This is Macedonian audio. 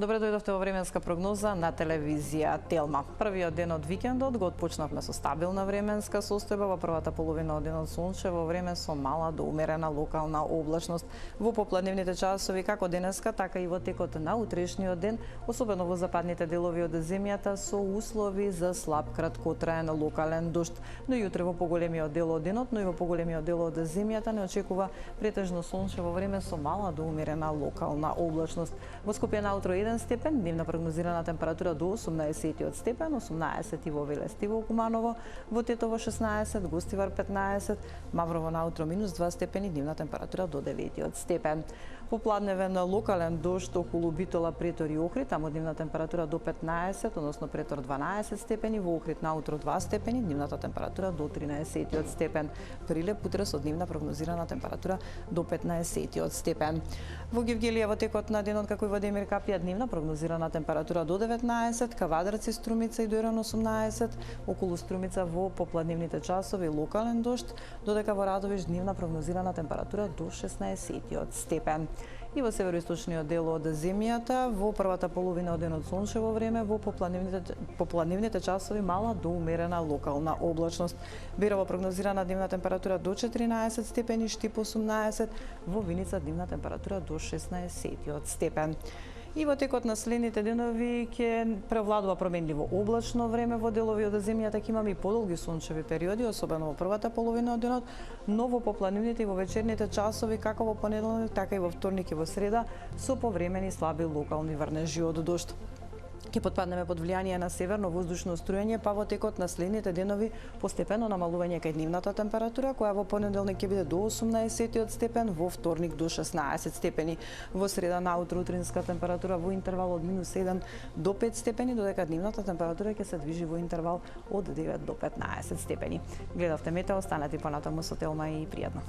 Добре дојдовте во временска прогноза на телевизија Телма. Првиот ден од викендот го отпочнавме со стабилна временска состојба, во првата половина од денот сончево време со мала до умерена локална облачност. Во попладневните часови како денеска, така и во текот на утрешниот ден, особено во западните делови од земјата, со услови за слаб краткотраен локален дожд. Но јутре во поголемиот дел од денот, но и во поголемиот дел од земјата не очекува претежно сончево време со мала до умерена локална облачност. Во Скопје наутро 1 степен, дневна прогнозирана температура до 18 степен, 18 во Велес и во Куманово, во Тетово 16, Гостивар 15, Маврово наутро минус 2 степени, дневна температура до 9 степен. Попладневен локален дожд околу Битола, Претор и Охрид, таму дневна температура до 15, односно Претор 12 степени, во Охрид наутро 2 степени, дневната температура до 13 степен. Прилеп утре со дневна прогнозирана температура до 15 степен. Во Гевгелија во текот на денот, како и во Демир Капија, дневна прогнозирана температура до 19, Кавадарци, Струмица и Дојран 18, околу Струмица во попладневните часови локален дожд, додека во Радовиш дневна прогнозирана температура до 16 степен. И во североисточниот дел од земјата, во првата половина од денот сончево време, во попладневните часови мала до умерена локална облачност. Берово прогнозирана дневна температура до 14 степени, Штип 18, во Виница дневна температура до 16 степен. И во текот на следните денови ќе превладува променливо облачно време во делови од земјата, ќе имаме и подолги сончеви периоди, особено во првата половина од денот, но во попланивните и во вечерните часови, како во понеделник, така и во вторник и во среда, со повремени слаби локални врнежи од дожд. Ќе потпаднеме под влијание на северно воздушно струење, па во текот на следните денови постепено намалување кај дневната температура, која во понеделник ќе биде до 18 степен, во вторник до 16 степени. Во среда наутро утринска температура во интервал од минус 1 до 5 степени, додека дневната температура ќе се движи во интервал од 9 до 15 степени. Гледавте Метео, останете понатаму со Телма и пријатно.